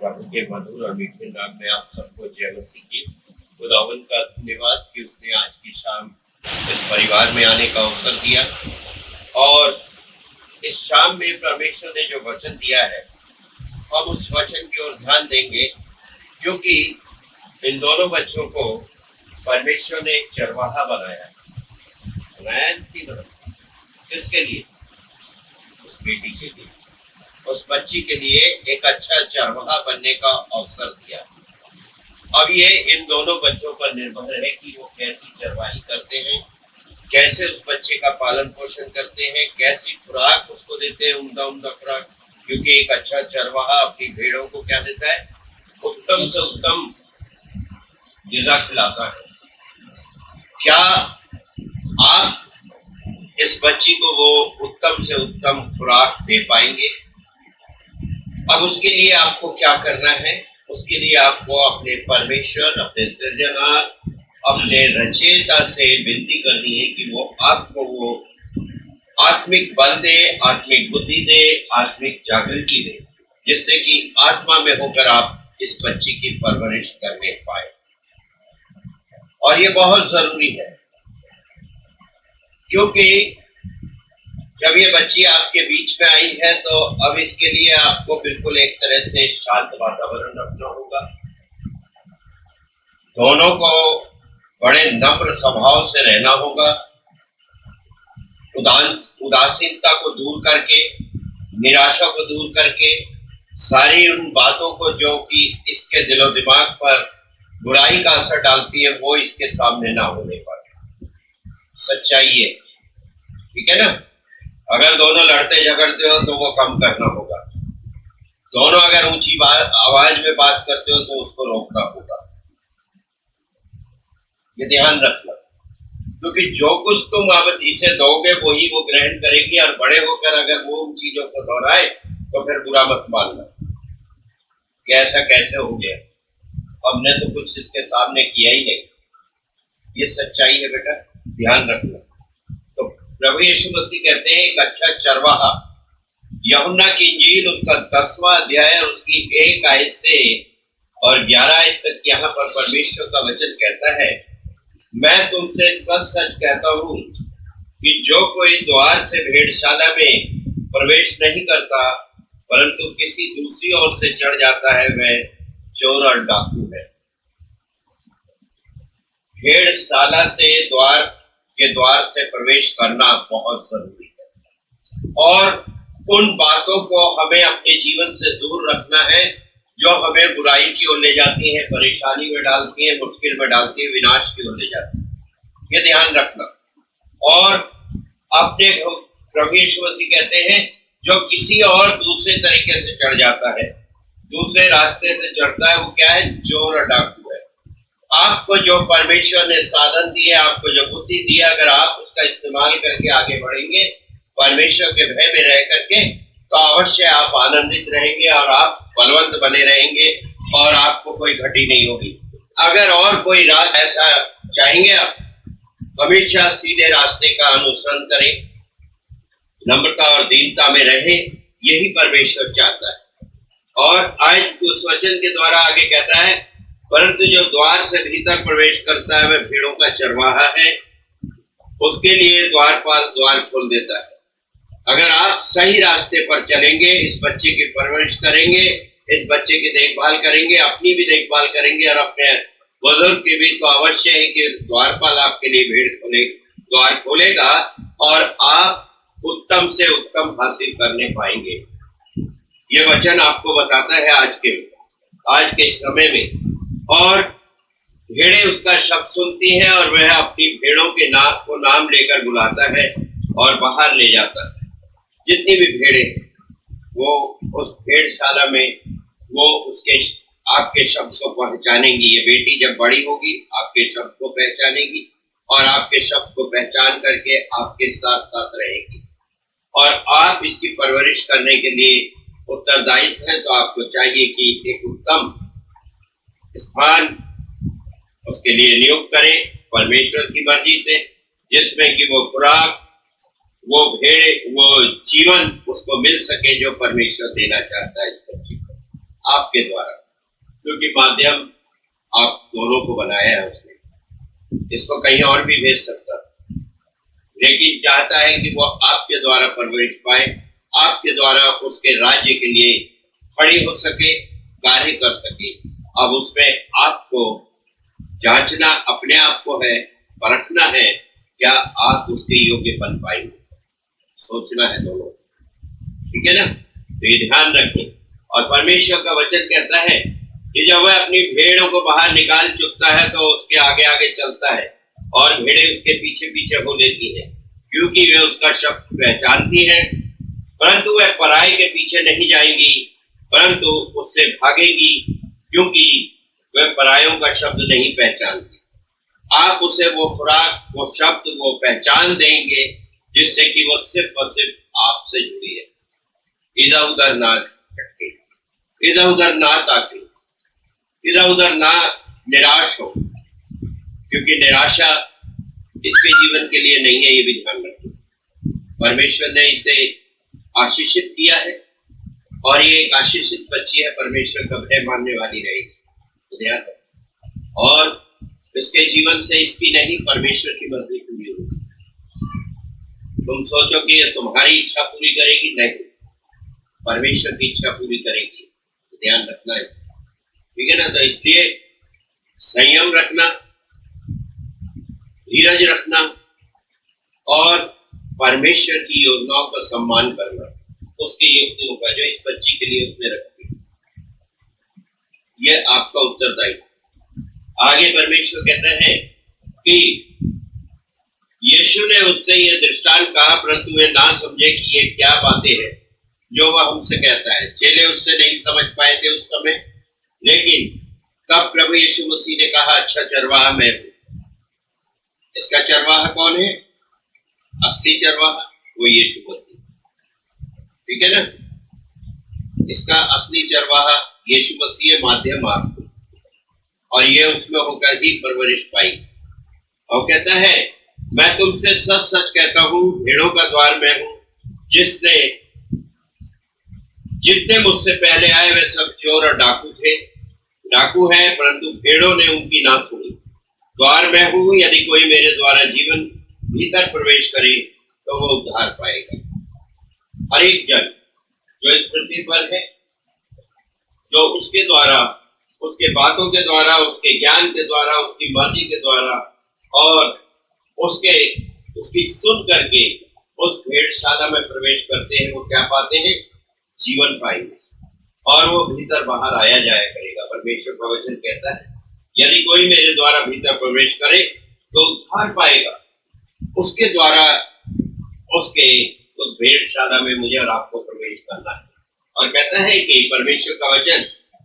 प्रभु के मधुर और मीठे नाम में आप सबको जय मसीह की। खुदावन का धन्यवाद कि उसने आज की शाम इस परिवार में आने का अवसर दिया और इस शाम में परमेश्वर ने जो वचन दिया है हम उस वचन की ओर ध्यान देंगे, क्योंकि इन दोनों बच्चों को परमेश्वर ने एक चरवाहा बनाया किसके लिए? उस बेटी के लिए, उस बच्ची के लिए एक अच्छा चरवाहा बनने का अवसर दिया। अब ये इन दोनों बच्चों पर निर्भर है कि वो कैसी चरवाही करते हैं, कैसे उस बच्चे का पालन पोषण करते हैं, कैसी खुराक उसको देते हैं, उम्दा उम्दा खुराक। क्योंकि एक अच्छा चरवाहा अपनी भेड़ों को क्या देता है? उत्तम से उत्तम ग़िज़ा खिलाता है। क्या आप इस बच्ची को वो उत्तम से उत्तम खुराक दे पाएंगे? अब उसके लिए आपको क्या करना है? उसके लिए आपको अपने परमेश्वर, अपने सृजनहार, अपने रचयिता से विनती करनी है कि वो आपको वो आत्मिक बल दे, आत्मिक बुद्धि दे, आत्मिक जागृति दे, जिससे कि आत्मा में होकर आप इस बच्ची की परवरिश करने पाए। और ये बहुत जरूरी है, क्योंकि जब ये बच्ची आपके बीच में आई है तो अब इसके लिए आपको बिल्कुल एक तरह से शांत वातावरण रखना होगा। दोनों को बड़े नम्र स्वभाव से रहना होगा। उदासीनता को दूर करके, निराशा को दूर करके, सारी उन बातों को जो कि इसके दिलो दिमाग पर बुराई का असर डालती है वो इसके सामने ना होने पाए। सच्चाई है, ठीक है ना? अगर दोनों लड़ते झगड़ते हो तो वो कम करना होगा। दोनों अगर ऊंची आवाज में बात करते हो तो उसको रोकना होगा। ये ध्यान रखना, क्योंकि जो कुछ तुम अब इसे दोगे वही वो ग्रहण करेगी, और बड़े होकर अगर वो उन चीजों को दोहराए तो फिर बुरा मत मानना कि ऐसा कैसे हो गया, हमने तो कुछ इसके सामने किया ही नहीं। ये सच्चाई है बेटा, ध्यान रखना। तो प्रभु यीशु मसीह कहते हैं एक अच्छा चरवाहा, यूहन्ना की इंजील उसका 10वां अध्याय उसकी 1 आयत से और 11 आयत तक यहाँ पर परमेश्वर का वचन कहता है, मैं तुमसे सच सच कहता हूँ कि जो कोई द्वार से भेड़शाला में प्रवेश नहीं करता परंतु किसी दूसरी ओर से चढ़ जाता है वह चोर और डाकू है। भेड़शाला से द्वार से प्रवेश करना बहुत जरूरी है, और उन बातों को हमें अपने जीवन से दूर रखना है जो हमें बुराई की ओर ले जाती है, परेशानी में डालती है, मुश्किल में डालती है, विनाश की ओर ले जाती है। ये ध्यान रखना। और अपने प्रभु यीशु मसीह कहते हैं जो किसी और दूसरे तरीके से चढ़ जाता है, दूसरे रास्ते से चढ़ता है, वो क्या है? चोर और डाकू है। आपको जो परमेश्वर ने साधन दिए, आपको जो बुद्धि दी, अगर आप उसका इस्तेमाल करके आगे बढ़ेंगे परमेश्वर के भय में रह करके, तो अवश्य आप आनंदित रहेंगे और आप बलवंत बने रहेंगे और आपको कोई घटी नहीं होगी। अगर और कोई रास्ता ऐसा चाहेंगे आप, हमेशा सीधे रास्ते का अनुसरण करें, नम्रता और दीनता में रहे, यही परमेश्वर चाहता है। और आज उस वचन के द्वारा आगे कहता है, परंतु जो द्वार से भीतर प्रवेश करता है वह भेड़ों का चरवाहा है, उसके लिए द्वारपाल द्वार खोल देता है। अगर आप सही रास्ते पर चलेंगे, इस बच्चे की परवरिश करेंगे, इस बच्चे की देखभाल करेंगे, अपनी भी देखभाल करेंगे और अपने बुजुर्ग की भी, तो अवश्य है कि द्वारपाल आपके लिए द्वार खोलेगा और आप उत्तम से उत्तम हासिल करने पाएंगे। ये वचन आपको बताता है आज के समय में। और भेड़ें उसका शब्द सुनती हैं और वह अपनी भेड़ों के नाम लेकर बुलाता है और बाहर ले जाता है। जितनी भी भेड़ें वो उस भेड़शाला में वो उसके आपके शब्द को पहचानेंगी। ये बेटी जब बड़ी होगी आपके शब्द को पहचानेगी और आपके शब्द को पहचान करके आपके साथ साथ रहेगी, और आप इसकी परवरिश करने के लिए उत्तरदायित्व है। तो आपको चाहिए कि एक उत्तम स्थान उसके लिए नियुक्त करें परमेश्वर की मर्जी से, जिसमें कि वो खुराक, वो भेड़, वो जीवन उसको मिल सके जो परमेश्वर देना चाहता है इस बच्चे को। आपके द्वारा, क्योंकि माध्यम आप दोनों को बनाया है उसने। इसको कहीं और भी भेज सकता, लेकिन चाहता है कि वो आपके द्वारा परवरिश पाए, आपके द्वारा उसके राज्य के लिए खड़ी हो सके, कार्य कर सके। अब उसमें आपको जांचना अपने आप को है, परखना है, क्या आप उसके योग्य बन पाएंगे, सोचना है दोनों। ठीक है ना? तो ये ध्यान रखें। और परमेश्वर का वचन कहता है कि जब वह अपनी भेड़ों को बाहर निकाल चुकता है तो उसके आगे आगे चलता है और भेड़ें उसके पीछे पीछे हो लेती है, क्योंकि वे उसका शब्द पहचानती है। परंतु वह पराई के पीछे नहीं जाएंगी, परंतु उससे भागेंगी, क्योंकि वह परायों का शब्द नहीं पहचानती। आप उसे वो खुराक, वो शब्द, वो पहचान देंगे जिससे कि वो सिर्फ और सिर्फ आपसे जुड़ी है। इधर उधर ना भटके, इधर उधर ना ताके, इधर उधर ना निराश हो, क्योंकि निराशा इसके जीवन के लिए नहीं है, ये भी ध्यान रखें। परमेश्वर ने इसे आशीषित किया है और ये एक आशीषित बच्ची है, परमेश्वर का भय मानने वाली रहेगी, तो ध्यान रखें। और इसके जीवन से इसकी नहीं, परमेश्वर की मर्जी पूरी होगी। तुम सोचो कि ये तुम्हारी इच्छा पूरी करेगी, नहीं, परमेश्वर की इच्छा पूरी करेगी, तो ध्यान रखना है। ठीक है ना? तो इसलिए संयम रखना, धीरज रखना और परमेश्वर की योजनाओं का सम्मान करना, उसकी युक्तियों का जो इस बच्ची के लिए उसने रखी, यह आपका उत्तरदायित्व। आगे परमेश्वर कहता है कि यीशु ने उससे यह दृष्टांत कहा, परंतु वे ना समझे कि ये क्या बातें हैं जो वह हमसे कहता है। चेले उससे नहीं समझ पाए थे उस समय, लेकिन तब प्रभु यीशु मसीह ने कहा, अच्छा चरवाहा मैं हूं। इसका चरवाहा कौन है? असली चरवाहा वो यीशु मसीह। ठीक है ना? इसका असली चरवाहा यीशु मसीह है, माध्यम आप, और ये उसमें होकर ही परवरिश पाई। और कहता है, मैं तुमसे सच सच कहता हूं, भेड़ों का द्वार मैं हूं। जितने मुझसे पहले आए वे सब चोर और डाकू है, परंतु भेड़ों ने उनकी ना सुनी। द्वार मैं हूं, यदि कोई मेरे द्वारा जीवन भीतर प्रवेश करे तो वो उद्धार पाएगा। हर एक जन जो इस पृथ्वी पर है, जो उसके द्वारा, उसके बातों के द्वारा, उसके ज्ञान के द्वारा, उसकी मर्जी के द्वारा और उसकी सुन करके उस भेड़शाला में प्रवेश करते हैं, वो क्या पाते हैं? जीवन पाएंगे, और वो भीतर बाहर आया जाया करेगा। परमेश्वर का वचन कहता है, यदि कोई मेरे द्वारा भीतर प्रवेश करे तो उद्धार पाएगा। उसके द्वारा उस भेड़शाला में मुझे और आपको प्रवेश करना है। और कहता है कि परमेश्वर का वचन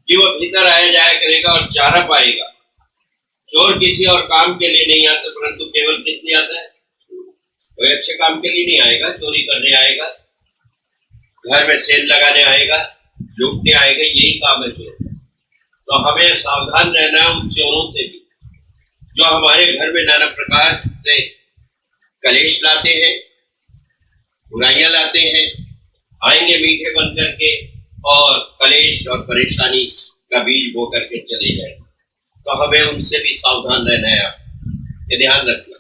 कि वो भीतर आया जाया करेगा और चारा पाएगा। चोर किसी और काम के लिए नहीं आता, परंतु केवल किस लिए आता है? कोई अच्छे काम के लिए नहीं आएगा, चोरी करने आएगा, घर में सेल लगाने आएगा, लूटने आएगा, यही काम है चोर। तो हमें सावधान रहना उन चोरों से भी, जो हमारे घर में नाना प्रकार से कलेश लाते हैं, बुराइयां लाते हैं, आएंगे मीठे बन करके और कलेश और परेशानी का बीज बो करके चले जाए। तो हमें उनसे भी सावधान रहना है। ये ध्यान रखना,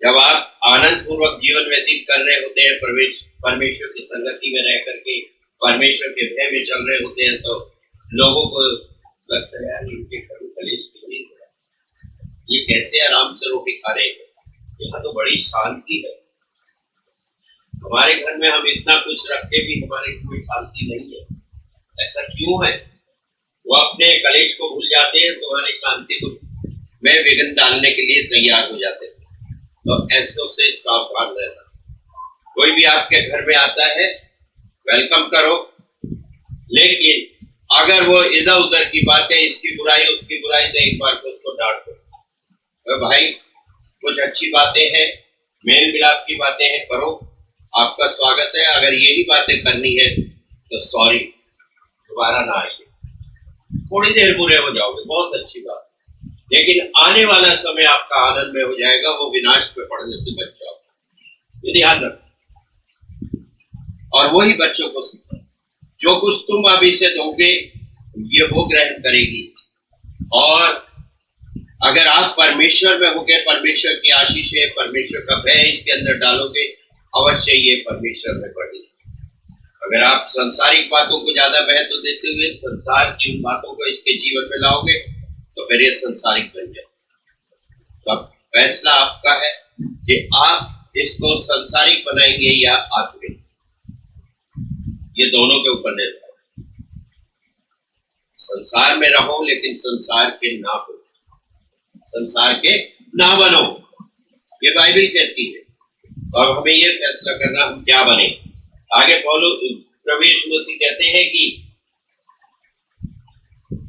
जब आप आनंद पूर्वक जीवन व्यतीत कर रहे होते हैं, परमेश्वर की संगति में रह करके परमेश्वर के भय में चल रहे होते हैं, तो लोगों को लगता है यार इनके घर कलेश नहीं हो रहा, ये कैसे आराम से रोटी खा रहे हैं, यहाँ तो बड़ी शांति है। हमारे घर में हम इतना कुछ रख के भी हमारे घर में शांति नहीं है, ऐसा क्यों है? वो अपने कलेश को भूल जाते हैं, तुम्हारी शांति को में विघ्न डालने के लिए तैयार हो जाते हैं। तो ऐसों से सावधान रहना। कोई भी आपके घर में आता है, वेलकम करो, लेकिन अगर वो इधर उधर की बातें, इसकी बुराई उसकी बुराई, तो एक बार को उसको डांट दो, तो भाई कुछ अच्छी बातें हैं, मेल मिलाप की बातें हैं, करो, आपका स्वागत है। अगर यही बातें करनी है तो सॉरी, दोबारा ना आइए, थोड़ी देर बुरे हो जाओगे, बहुत अच्छी बात, लेकिन आने वाला समय आपका आनंद में हो जाएगा, वो विनाश पे पड़ने से बच जाओगे। ये ध्यान रखो और वही बच्चों को सिखाओ। जो कुछ तुम अभी से दोगे ये वो ग्रहण करेगी। और अगर आप परमेश्वर में होके परमेश्वर की आशीष है, परमेश्वर का भय इसके अंदर डालोगे, अवश्य ये परमेश्वर में बढ़ेगी। अगर आप सांसारिक बातों को ज्यादा महत्व देते हुए संसार की उन बातों को इसके जीवन में लाओगे तो फिर ये संसारिक बन जाए। तो अब फैसला आपका है कि आप इसको सांसारिक बनाएंगे या आत्मिक, ये दोनों के ऊपर निर्भर है। संसार में रहो लेकिन संसार के ना हो, संसार के ना बनो, ये बाइबल कहती है। और हमें ये फैसला करना हम क्या बने। आगे प्रभु यीशु मसीह कहते हैं कि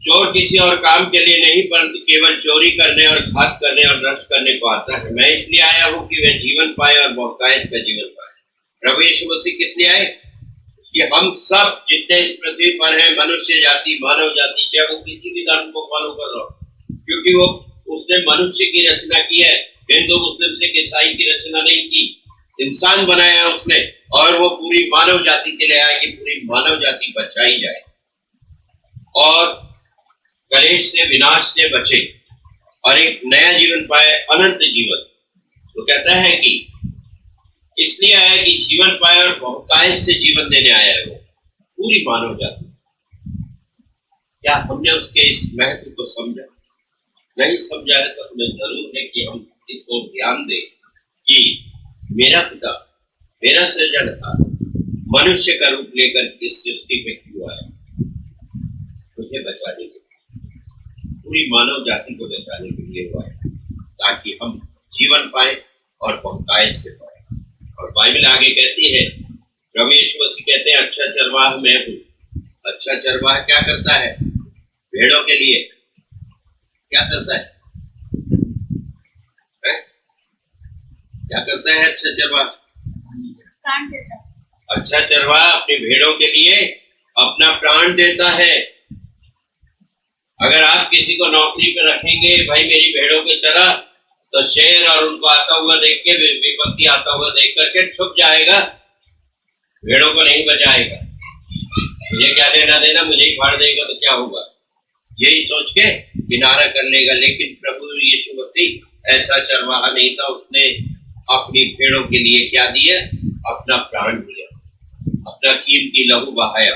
चोर किसी और काम के लिए नहीं परंतु केवल चोरी करने और घात करने और नष्ट करने को आता है। मैं इसलिए आया हूं कि वे जीवन पाए और बहुतायत का जीवन पाए। प्रभु यीशु मसीह किस लिए आए? कि हम सब जितने इस पृथ्वी पर हैं, मनुष्य जाति, मानव जाति, चाहे वो किसी भी धर्म को फॉलो कर रहा हो, क्योंकि वो उसने मनुष्य की रचना की है। हिंदू मुस्लिम सिख ईसाई की रचना नहीं की, इंसान बनाया है उसने। और वो पूरी मानव जाति के लिए आया कि पूरी मानव जाति बचाई जाए और कलेश से, विनाश से बचे और एक नया जीवन पाए, अनंत जीवन। तो कहता है कि इसलिए आया कि जीवन पाए और बहुतायत से जीवन देने आया है वो पूरी मानव जाति। क्या हमने उसके इस महत्व को समझा? नहीं समझा है तो हमें जरूर है कि हम इस ओर ध्यान दें कि मेरा पिता, मेरा सृजनहार मनुष्य का रूप लेकर इस सृष्टि में क्यों आया? मुझे बचाने के लिए, पूरी मानव जाति को बचाने के लिए हुआ है, ताकि हम जीवन पाए और बहुतायत से पाए। और बाइबल आगे कहती है, प्रभु यीशु मसीह कहते हैं, अच्छा चरवाह मैं हूँ। अच्छा चरवाह क्या करता है? भेड़ों के लिए क्या करता है? क्या करता है अच्छा चरवाह? प्राण देता है। अच्छा चरवाह अपनी भेड़ों के लिए अपना प्राण देता है। अगर आप किसी को नौकरी पे रखेंगे, भाई मेरी भेड़ों के चरा, तो शेर और उनको आता हुआ देख के, विपत्ति आता हुआ देख करके छुप जाएगा, भेड़ों को नहीं बचाएगा। मुझे क्या लेना देना, मुझे ही फाड़ देगा तो क्या होगा, यही सोच के किनारा कर लेगा। लेकिन प्रभु यीशु मसीह ऐसा चरवाहा नहीं था, उसने अपनी भेड़ों के लिए क्या दिया? अपना प्राण दिया, अपना कीमती लहू बहाया,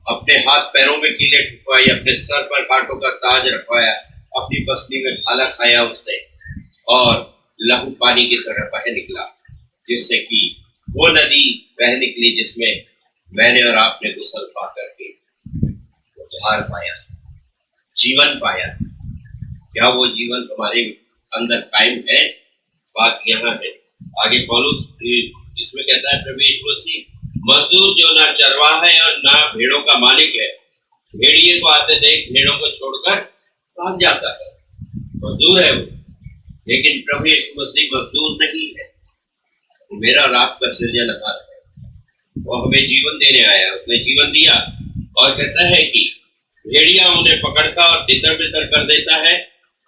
अपने हाथ पैरों में कीले ठुकवाए, अपने सर पर कांटों का ताज रखवाया, अपनी पसली में भाला खाया उसने, और लहू पानी की तरह बह निकला, जिससे कि वो नदी बह निकली जिसमें मैंने और आपने गुसल पा करके उद्धार पाया, जीवन पाया। क्या वो जीवन हमारे अंदर कायम है? बात यहाँ है। आगे पौलुस इसमें कहता है, प्रभु यीशु मसीह मजदूर जो ना चरवाहा है और ना भेड़ों का मालिक है, भेड़िए को आते देख भेड़ों को छोड़कर भाग जाता है। मजदूर है वो, लेकिन प्रभु यीशु मसीह मजदूर नहीं है, वो मेरा और आपका सृजनहार है। वो हमें जीवन देने आया, उसने जीवन दिया। और कहता है कि भेड़िया उन्हें पकड़ता और तितर बितर कर देता है,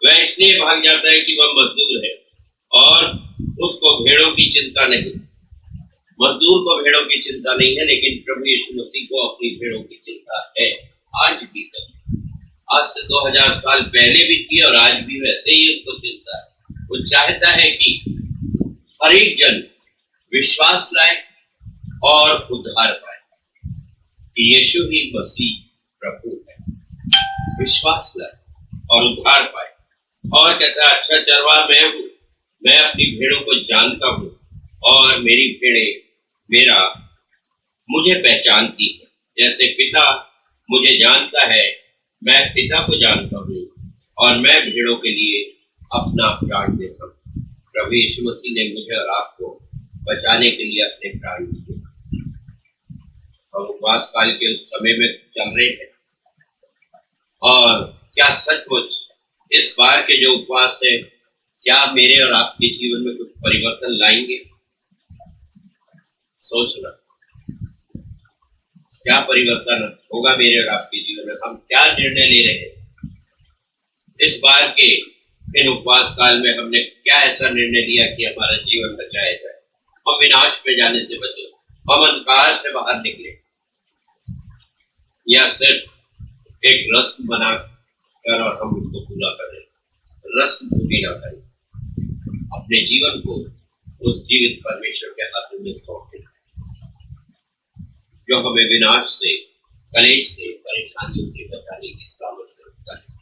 वह इसलिए भाग जाता है कि वह मजदूर है और उसको भेड़ों की चिंता नहीं। मजदूर को भेड़ों की चिंता नहीं है, लेकिन प्रभु यीशु मसीह को अपनी भेड़ों की चिंता है, आज भी है। आज से 2000 साल पहले भी थी और आज भी वैसे ही उसको चिंता है। वो चाहता है कि हर एक जन विश्वास लाए और उद्धार पाए कि यीशु ही मसीह प्रभु है। विश्वास लाए और उद्धार पाए। और कहता है, अच्छा चरवाहा मैं हूँ, मैं अपनी भेड़ों को जानता हूँ और मेरी भेड़ें मुझे पहचानती है। जैसे पिता मुझे जानता है, मैं पिता को जानता हूँ और मैं भेड़ों के लिए अपना प्राण देता हूँ। प्रभु यीशु मसीह ने मुझे और आपको बचाने के लिए अपने प्राण दिए। हम उपवास काल के उस समय में चल रहे हैं और क्या सचमुच इस बार के जो उपवास है, क्या मेरे और आपके जीवन में कुछ परिवर्तन लाएंगे? सोचना, क्या परिवर्तन होगा मेरे और आपके जीवन में? हम क्या निर्णय ले रहे हैं? इस बार के इन उपवास काल में हमने क्या ऐसा निर्णय लिया कि हमारा जीवन बचाया जाए, हम विनाश में जाने से बचे, हम अंधकार से बाहर निकले, या सिर्फ एक रस्म बना कर और हम उसको पूरा करें। रस्म पूरी ना करें, अपने जीवन को उस जीवित परमेश्वर के हाथों में सौंप दें जो हमें विनाश से, कलेश से, परेशानियों से बचाने की सामर्थ्य रखता है।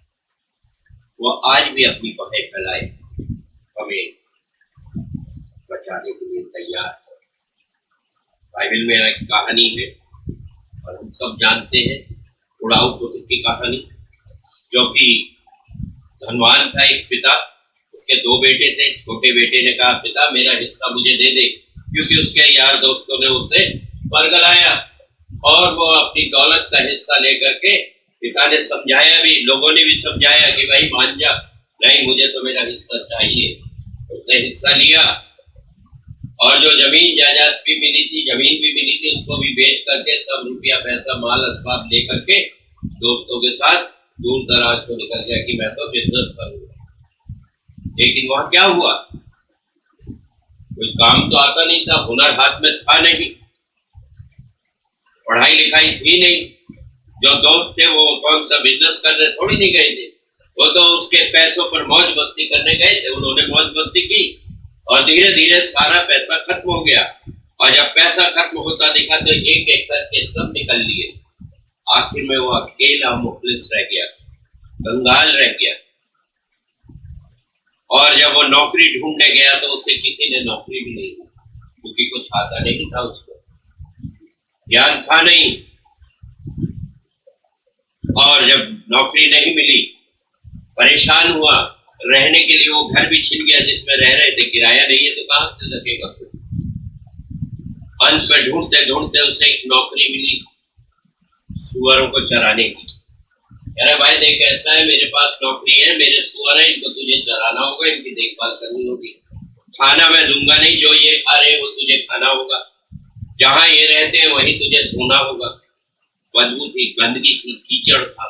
वो आज भी अपनी बाहें फैलाए हमें बचाने के लिए तैयार है। बाइबल में एक कहानी है और हम सब जानते हैं, उड़ाऊ पुत्र की कहानी, जो कि धनवान था एक पिता, उसके 2 बेटे थे। छोटे बेटे ने कहा, पिता मेरा हिस्सा मुझे दे दे, क्योंकि उसके यार दोस्तों ने उसे बरगलाया और वो अपनी दौलत का हिस्सा लेकर के, पिता ने समझाया भी, लोगों ने भी समझाया कि भाई मान जा, नहीं मुझे तो मेरा हिस्सा चाहिए। उसने हिस्सा लिया और जो जमीन जायदाद भी मिली थी, जमीन भी मिली थी, उसको भी बेच करके सब रुपया पैसा माल असबाब लेकर के दोस्तों के साथ दूर दराज को निकल गया कि मैं तो बिजनेस करूंगा। लेकिन वहां क्या हुआ, कोई काम तो आता नहीं था, हुनर हाथ में था नहीं, पढ़ाई लिखाई थी नहीं। जो दोस्त थे वो कौन सा बिजनेस करने थोड़ी नहीं गए थे, वो तो उसके पैसों पर मौज मस्ती करने गए थे। उन्होंने मौज मस्ती की और धीरे धीरे सारा पैसा खत्म हो गया। और जब पैसा खत्म होता दिखा तो एक एक करके सब निकल लिए। आखिर में वो अकेला मुखलिस रह गया, कंगाल रह गया। और जब वो नौकरी ढूंढने गया तो उसे किसी ने नौकरी भी नहीं दी, क्योंकि कुछ आता नहीं था, उसको ज्ञान था नहीं। और जब नौकरी नहीं मिली, परेशान हुआ, रहने के लिए वो घर भी छिन गया जिसमें रह रहे थे, किराया नहीं है तो कहां से लगेगा। अंत में ढूंढते ढूंढते उसे एक नौकरी मिली, सुअरों को चराने की। कह रहे भाई देख, ऐसा है मेरे पास नौकरी है, मेरे सुअर है, इनको तुझे चराना होगा, इनकी देखभाल करनी होगी। खाना मैं दूंगा नहीं, जो ये खा रहे वो तुझे खाना होगा, जहां ये रहते हैं वहीं तुझे सोना होगा। बदबू थी, गंदगी थी, कीचड़ था,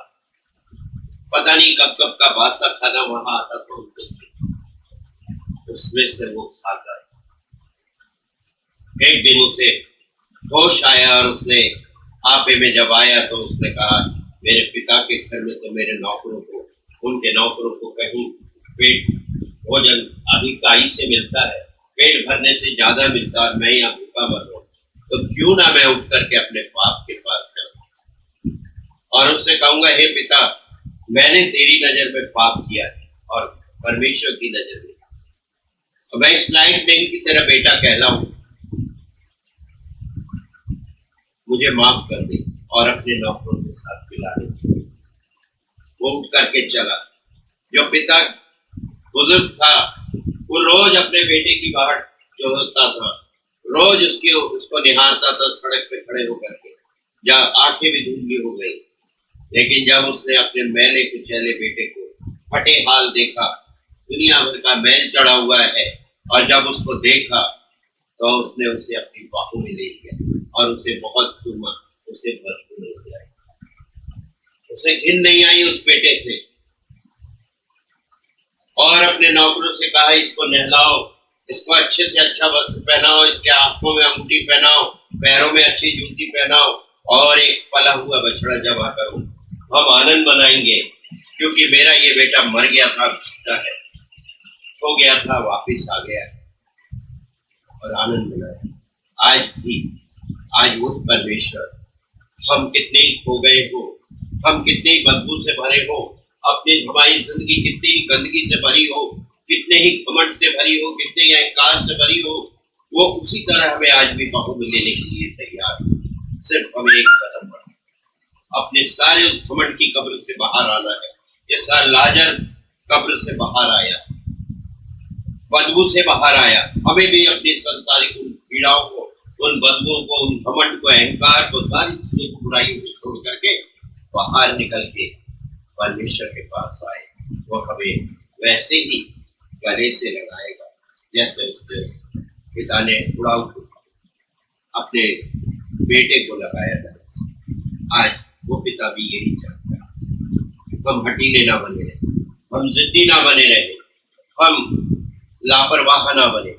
पता नहीं कब कब का बासा खाना वहां आता था उनके, उसमें से वो खाता। एक दिन उसे होश आया और उसने आपे में जब आया तो उसने कहा, मेरे पिता के घर में तो मेरे नौकरों को, उनके नौकरों को कहीं पेट भोजन अधिकाई से मिलता है, पेट भरने से ज्यादा मिलता है, मैं यहाँ भूखा मर रहा हूँ, तो क्यों ना मैं उठ करके अपने बाप के पास जाऊं और उससे कहूंगा, हे पिता मैंने तेरी नजर में पाप किया है और परमेश्वर की नजर में, तो मैं इस लायक नहीं कि तेरा बेटा कहलाऊं, मुझे माफ कर दे और अपने नौकरों के साथ मिला दे। वो उठ करके चला। जो पिता बुजुर्ग था वो रोज अपने बेटे की बाट जो होता था, रोज उसको निहारता था सड़क पे खड़े होकर के, जब आंखें भी धुंधली हो गई। लेकिन जब उसने अपने मैले कुचैले बेटे को फटे हाल देखा, दुनिया भर का मैल चढ़ा हुआ है, और जब उसको देखा तो उसने उसे अपनी बाहों में ले लिया और उसे बहुत चूमा, उसे भरपूर हो गया। उसे घिन नहीं आई उस बेटे से, और अपने नौकरों से कहा, इसको नहलाओ, इसको अच्छे से अच्छा वस्त्र पहनाओ, इसके आंखों में अंगूठी पहनाओ, पैरों में अच्छी जूती पहनाओ, और एक पला हुआ बछड़ा जमा करो, हम आनंद मनाएंगे, क्योंकि मेरा ये बेटा मर गया था, है हो गया था, वापिस आ गया, और आनंद मनाया। आज भी, आज वो परमेश्वर, हम कितने ही खो गए हो, हम कितने ही बदबू से भरे हो, अपनी हमारी जिंदगी कितनी ही गंदगी से भरी हो, कितने ही घमंड से भरी हो, कितने ही अहंकार से भरी हो, वो उसी तरह हमें आज भी बाहों में लेने के लिए तैयार है। सिर्फ हमें एक कदम बढ़ा, अपने सारे उस घमंड की कब्र से बाहर आना है। जैसा लाजर कब्र से बाहर आया, बदबू से बाहर आया, हमें भी अपनी संसारिक उन पीड़ाओं को, उन बदबुओं को, उन घमंड को, अहंकार को, सारी चीजों को, बुराइयों को छोड़ करके बाहर निकल के परमेश्वर के पास आए। वो हमें वैसे ही गले से लगाएगा जैसे उसने पिता ने उड़ाऊ अपने बेटे को लगाया गले से। आज वो पिता भी यही चाहता है, हम हटीले ना बने रहे, हम जिद्दी ना बने रहे, हम लापरवाह ना बने,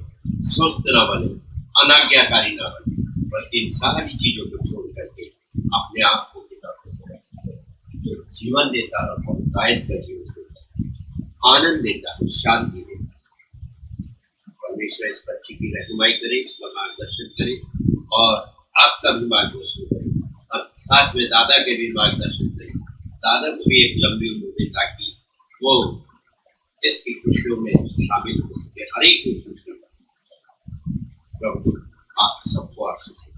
सुस्त ना बने, अनाज्ञाकारी ना बने, बल्कि इन सारी चीजों को छोड़ करके अपने आप को पिता को जीवन देता है, हिदायत का जीवन देता है, आनंद देता है, शांति देता है। परमेश्वर इस बच्चे की रहनुमाई करे, इसका मार्गदर्शन करे और आपका भी मार्गदर्शन करे और साथ में दादा के भी मार्गदर्शन करे। दादा को भी एक लंबी उम्र दे ताकि वो इसकी खुशियों में शामिल हो सके, हर एक को खुश कर। प्रभु आप सबको आशीष